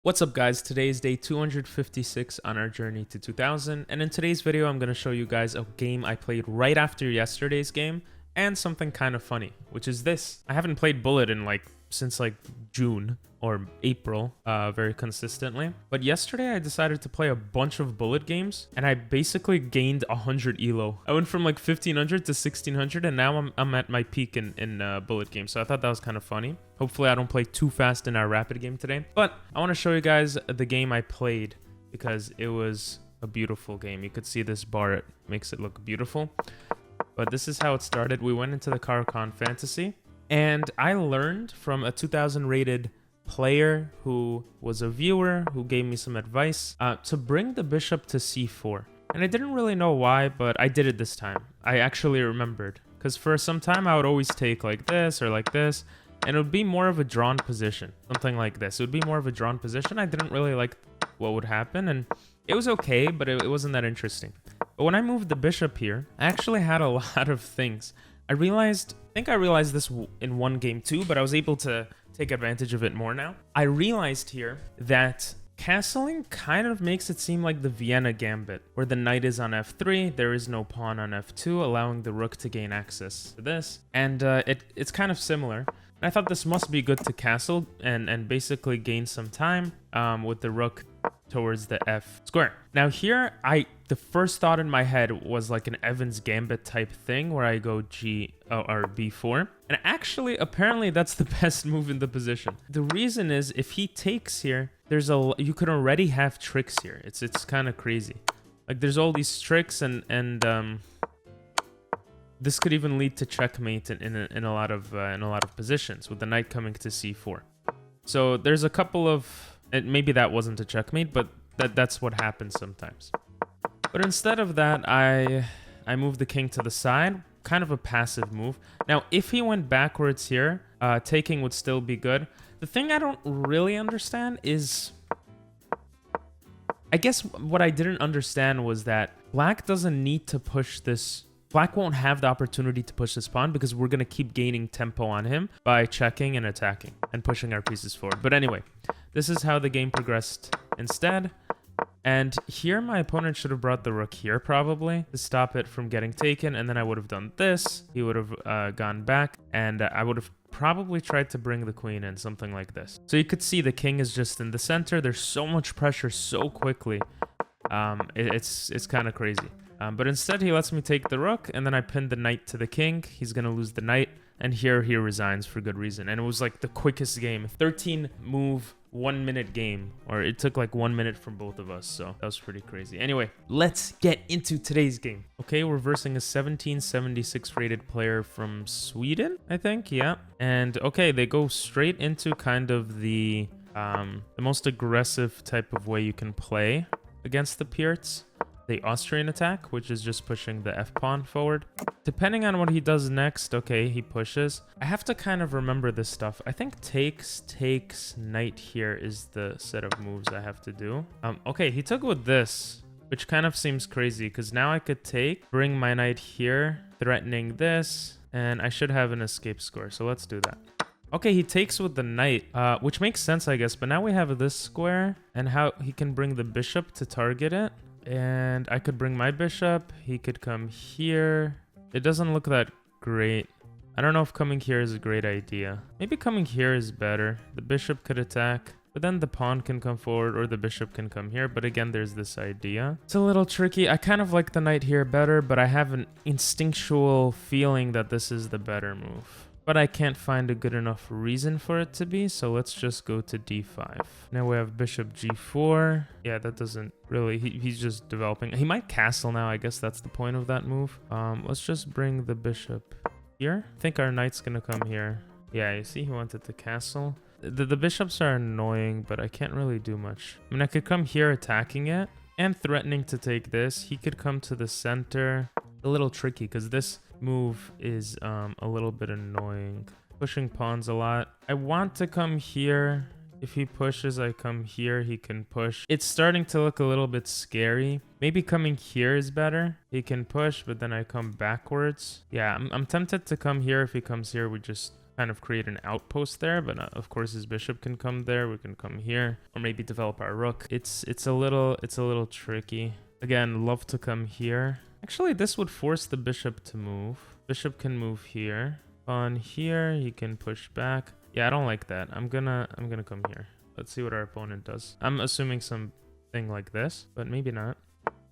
What's up guys, today is day 256 on our journey to 2000, and in today's video I'm going to show you guys a game I played right after yesterday's game, and something kind of funny, which is this. I haven't played Bullet in since June or April very consistently, but yesterday I decided to play a bunch of Bullet games, and I basically gained 100 elo. I went from 1500 to 1600, and now I'm at my peak in Bullet games, so I thought that was kind of funny. Hopefully I don't play too fast in our rapid game today, but I want to show you guys the game I played because it was a beautiful game. You could see this bar, it makes it look beautiful. But this is how it started. We went into the Caracan Fantasy, and I learned from a 2000 rated player who was a viewer who gave me some advice to bring the bishop to c4. And I didn't really know why, but I did it this time. I actually remembered, because for some time I would always take like this or like this, and it would be more of a drawn position, something like this. It would be more of a drawn position. I didn't really like what would happen, and it was okay, but it wasn't that interesting. But when I moved the bishop here, I actually had a lot of things. I think I realized this in one game too, but I was able to take advantage of it more now. I realized here that castling kind of makes it seem like the Vienna Gambit, where the knight is on f3, there is no pawn on f2, allowing the rook to gain access to this. And it's kind of similar. And I thought this must be good to castle and basically gain some time with the rook towards the f square. Now here, the first thought in my head was like an Evans Gambit type thing where I go or b4. And actually, apparently that's the best move in the position. The reason is if he takes here, you could already have tricks here. It's kind of crazy. Like there's all these tricks and this could even lead to checkmate in a lot of positions with the knight coming to c4. So there's a couple of, and maybe that wasn't a checkmate, but that's what happens sometimes. But instead of that, I moved the king to the side, kind of a passive move. Now, if he went backwards here, taking would still be good. The thing I don't really understand is, I guess what I didn't understand was that black doesn't need to push this. Black won't have the opportunity to push this pawn because we're going to keep gaining tempo on him by checking and attacking and pushing our pieces forward. But anyway, this is how the game progressed instead. And here my opponent should have brought the rook here probably to stop it from getting taken. And then I would have done this. He would have gone back, and I would have probably tried to bring the queen in, something like this. So you could see the king is just in the center. There's so much pressure so quickly. It's kind of crazy. But instead he lets me take the rook, and then I pin the knight to the king. He's going to lose the knight, and here he resigns for good reason. And it was like the quickest game, 13 move, 1 minute game, or it took like 1 minute from both of us, so that was pretty crazy. Anyway, let's get into today's game. Okay, we're versing a 1776 rated player from Sweden, I think, yeah. And okay, they go straight into kind of the most aggressive type of way you can play against the Pirts. The Austrian attack, which is just pushing the f-pawn forward. Depending on what he does next, okay, he pushes. I have to kind of remember this stuff. I think takes, knight here is the set of moves I have to do. Okay, he took with this, which kind of seems crazy, because now I could bring my knight here, threatening this, and I should have an escape square, so let's do that. Okay, he takes with the knight, which makes sense, I guess, but now we have this square, and how he can bring the bishop to target it. And I could bring my bishop. He could come here. It doesn't look that great. I don't know if coming here is a great idea. Maybe coming here is better. The bishop could attack, but then the pawn can come forward, or the bishop can come here. But again, there's this idea. It's a little tricky. I kind of like the knight here better, but I have an instinctual feeling that this is the better move. But I can't find a good enough reason for it to be, so let's just go to d5. Now we have bishop g4. Yeah, that doesn't really... He's just developing. He might castle now. I guess that's the point of that move. Let's just bring the bishop here. I think our knight's gonna come here. Yeah, you see, he wanted to castle. The bishops are annoying, but I can't really do much. I mean, I could come here attacking it and threatening to take this. He could come to the center. A little tricky, because this move is a little bit annoying. Pushing pawns a lot. I want to come here. If he pushes, I come here. He can push. It's starting to look a little bit scary. Maybe coming here is better. He can push, but then I come backwards. Yeah, I'm tempted to come here. If he comes here, we just kind of create an outpost there, but of course his bishop can come there. We can come here, or maybe develop our rook. It's a little tricky. Again, love to come here. Actually, this would force the bishop to move. Bishop can move here. On here, he can push back. Yeah, I don't like that. I'm gonna come here. Let's see what our opponent does. I'm assuming something like this, but maybe not.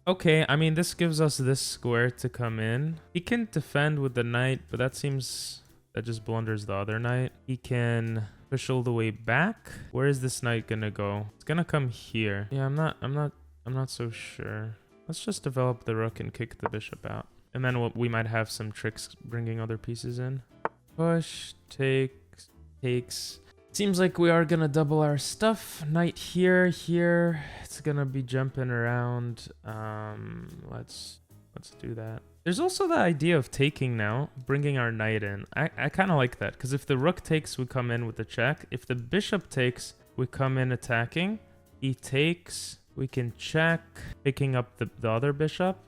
Okay, I mean, this gives us this square to come in. He can defend with the knight, but that just blunders the other knight. He can push all the way back. Where is this knight gonna go? It's gonna come here. Yeah, I'm not so sure. Let's just develop the rook and kick the bishop out. And then we might have some tricks bringing other pieces in. Push, takes. Seems like we are gonna double our stuff. Knight here. It's gonna be jumping around. Let's do that. There's also the idea of taking now, bringing our knight in. I kind of like that, because if the rook takes, we come in with the check. If the bishop takes, we come in attacking. He takes, we can check, picking up the other bishop,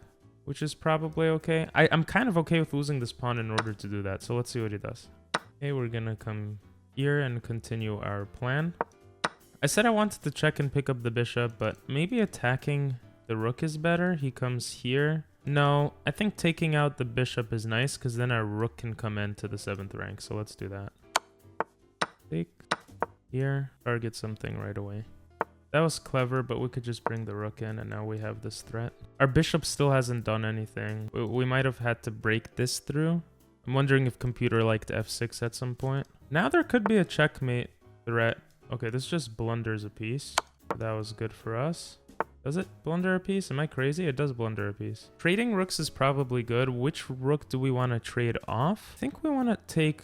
which is probably okay. I'm kind of okay with losing this pawn in order to do that, so let's see what he does. Okay, we're gonna come here and continue our plan. I said I wanted to check and pick up the bishop, but maybe attacking the rook is better. He comes here. No, I think taking out the bishop is nice, because then our rook can come into the 7th rank, so let's do that. Take here, target something right away. That was clever, but we could just bring the rook in, and now we have this threat. Our bishop still hasn't done anything. We might have had to break this through. I'm wondering if computer liked f6 at some point. Now there could be a checkmate threat. Okay, this just blunders a piece. That was good for us. Does it blunder a piece? Am I crazy? It does blunder a piece. Trading rooks is probably good. Which rook do we want to trade off? I think we want to take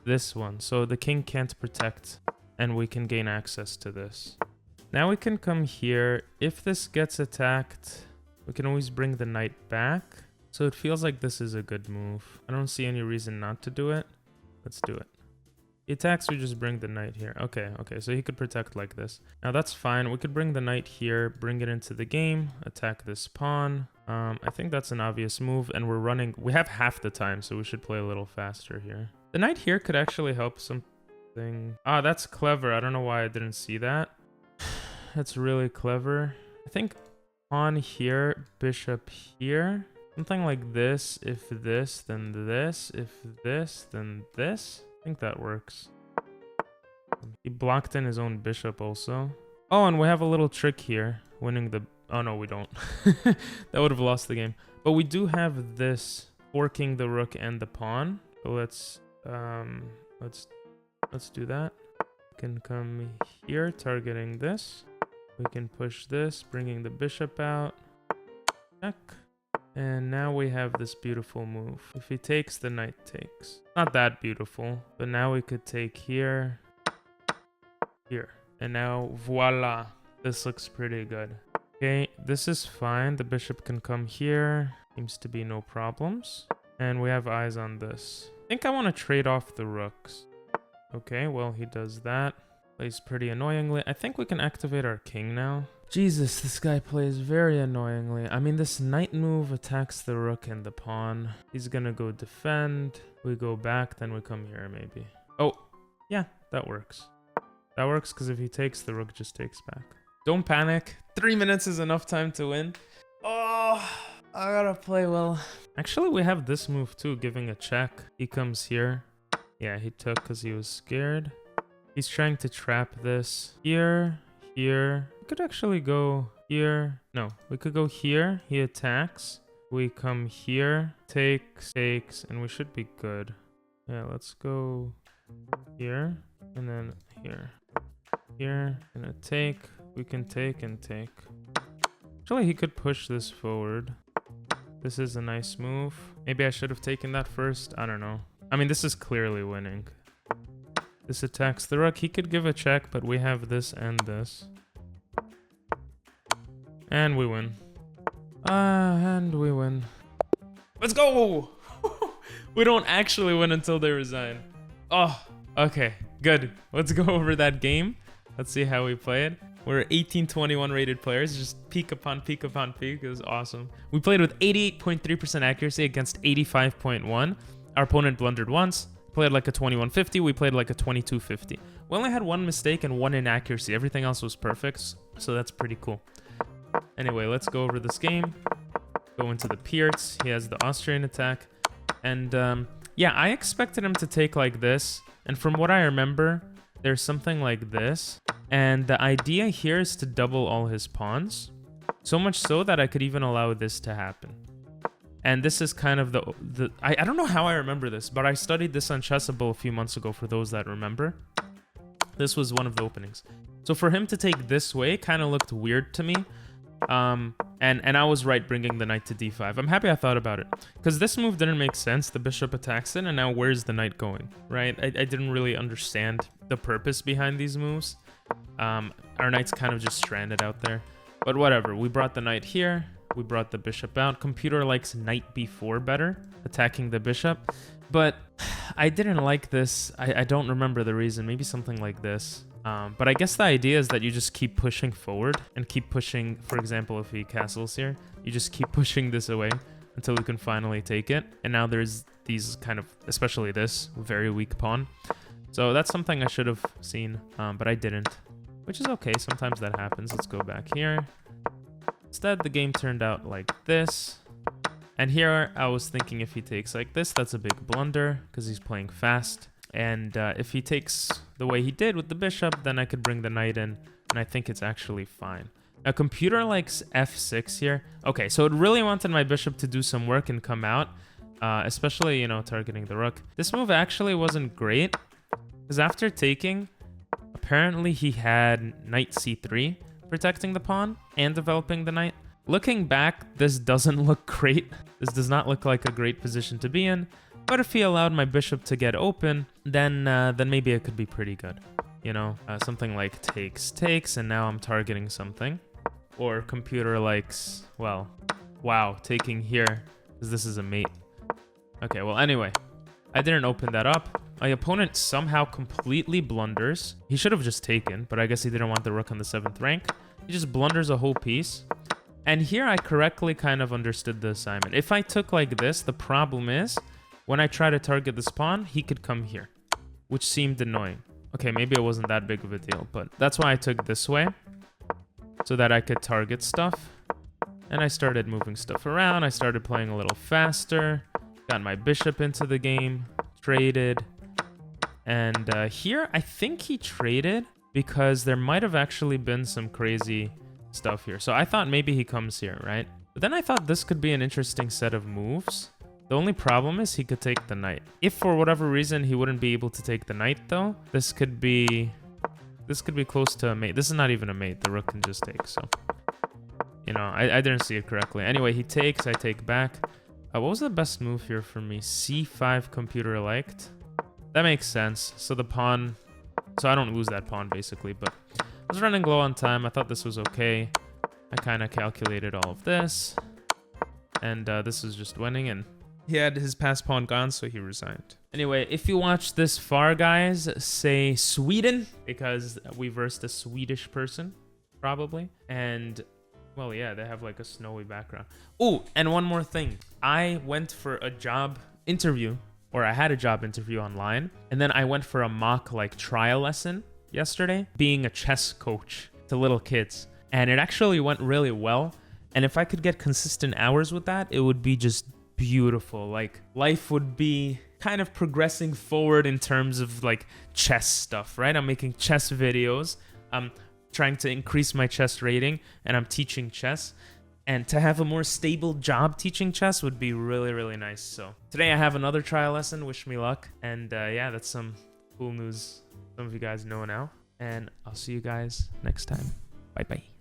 this one, so the king can't protect, and we can gain access to this. Now we can come here. If this gets attacked, we can always bring the knight back. So it feels like this is a good move. I don't see any reason not to do it. Let's do it. He attacks, we just bring the knight here. Okay, so he could protect like this. Now that's fine. We could bring the knight here, bring it into the game, attack this pawn. I think that's an obvious move, and we have half the time, so we should play a little faster here. The knight here could actually help something. Ah, that's clever. I don't know why I didn't see that. That's really clever. I think pawn here, bishop here. Something like this. If this, then this. If this, then this. I think that works. He blocked in his own bishop also. Oh, and we have a little trick here. Winning the... Oh, no, we don't. That would have lost the game. But we do have this. Forking the rook and the pawn. So let's do that. We can come here, targeting this. We can push this, bringing the bishop out. Check. And now we have this beautiful move. If he takes, the knight takes. Not that beautiful, but now we could take here, here. And now, voila. This looks pretty good. Okay, this is fine. The bishop can come here. Seems to be no problems. And we have eyes on this. I think I want to trade off the rooks. Okay, well, he does that. Plays pretty annoyingly. I think we can activate our king now. Jesus, this guy plays very annoyingly. I mean, this knight move attacks the rook and the pawn. He's gonna go defend. We go back, then we come here maybe. Oh, yeah, that works. That works because if he takes, the rook just takes back. Don't panic. 3 minutes is enough time to win. Oh, I gotta play well. Actually, we have this move too, giving a check. He comes here. Yeah, he took because he was scared. He's trying to trap this. Here. We could actually go here. No, we could go here. He attacks. We come here. Takes, and we should be good. Yeah, let's go here. And then here. Here. Gonna take. We can take and take. Actually, he could push this forward. This is a nice move. Maybe I should have taken that first. I don't know. I mean, this is clearly winning. This attacks the rook. He could give a check, but we have this and this. And we win. And we win. Let's go! We don't actually win until they resign. Oh, okay. Good. Let's go over that game. Let's see how we played. We're 1821 rated players. Just peak upon peak upon peak. It was awesome. We played with 88.3% accuracy against 85.1. Our opponent blundered once, Played like a 2150. We played like a 2250. We only had one mistake and one inaccuracy. Everything else was perfect, so that's pretty cool. Anyway, let's go over this game. Go into the Pierts. He has the Austrian attack. And yeah, I expected him to take like this. And from what I remember, there's something like this. And the idea here is to double all his pawns. So much so that I could even allow this to happen. And this is kind of I don't know how I remember this, but I studied this on Chessable a few months ago for those that remember. This was one of the openings. So for him to take this way kind of looked weird to me. And I was right bringing the knight to d5. I'm happy I thought about it. Because this move didn't make sense. The bishop attacks it, and now where's the knight going, right? I didn't really understand the purpose behind these moves. Our knight's kind of just stranded out there. But whatever, we brought the knight here. We brought the bishop out. Computer likes knight b4 better, attacking the bishop. But I didn't like this. I don't remember the reason. Maybe something like this. But I guess the idea is that you just keep pushing forward and keep pushing. For example, if he castles here, you just keep pushing this away until you can finally take it. And now there's these kind of, especially this, very weak pawn. So that's something I should have seen, but I didn't, which is okay. Sometimes that happens. Let's go back here. Instead, the game turned out like this. And here I was thinking if he takes like this, that's a big blunder because he's playing fast. And if he takes the way he did with the bishop, then I could bring the knight in, and I think it's actually fine. Now, computer likes f6 here. Okay, so it really wanted my bishop to do some work and come out, especially, you know, targeting the rook. This move actually wasn't great, because after taking, apparently he had knight c3 protecting the pawn and developing the knight. Looking back, this doesn't look great. This does not look like a great position to be in. But if he allowed my bishop to get open, then maybe it could be pretty good. You know, something like takes, and now I'm targeting something. Or computer likes, well, wow, taking here, because this is a mate. Okay, well, anyway, I didn't open that up. My opponent somehow completely blunders. He should have just taken, but I guess he didn't want the rook on the 7th rank. He just blunders a whole piece. And here I correctly kind of understood the assignment. If I took like this, the problem is, when I try to target this pawn, he could come here, which seemed annoying. Okay, maybe it wasn't that big of a deal, but that's why I took this way, so that I could target stuff. And I started moving stuff around. I started playing a little faster, got my bishop into the game, traded. And here, I think he traded because there might have actually been some crazy stuff here. So I thought maybe he comes here, right? But then I thought this could be an interesting set of moves. The only problem is he could take the knight. If for whatever reason he wouldn't be able to take the knight though, this could be close to a mate. This is not even a mate. The rook can just take, so. You know, I didn't see it correctly. Anyway, he takes, I take back. What was the best move here for me? C5 computer liked. That makes sense. So the pawn, so I don't lose that pawn basically, but I was running low on time. I thought this was okay. I kind of calculated all of this. And this is just winning, and he had his passed pawn gone, so he resigned. Anyway, if you watched this far, guys, say Sweden, because we versed a Swedish person, probably. And, well, yeah, they have like a snowy background. Oh, and one more thing. I went for a job interview, or I had a job interview online, and then I went for a mock like trial lesson yesterday, being a chess coach to little kids. And it actually went really well. And if I could get consistent hours with that, it would be just beautiful. Like, life would be kind of progressing forward in terms of like chess stuff, right? I'm making chess videos. I'm trying to increase my chess rating, and I'm teaching chess. And to have a more stable job teaching chess would be really, really nice. So today I have another trial lesson. Wish me luck. And yeah, that's some cool news some of you guys know now. And I'll see you guys next time. Bye-bye.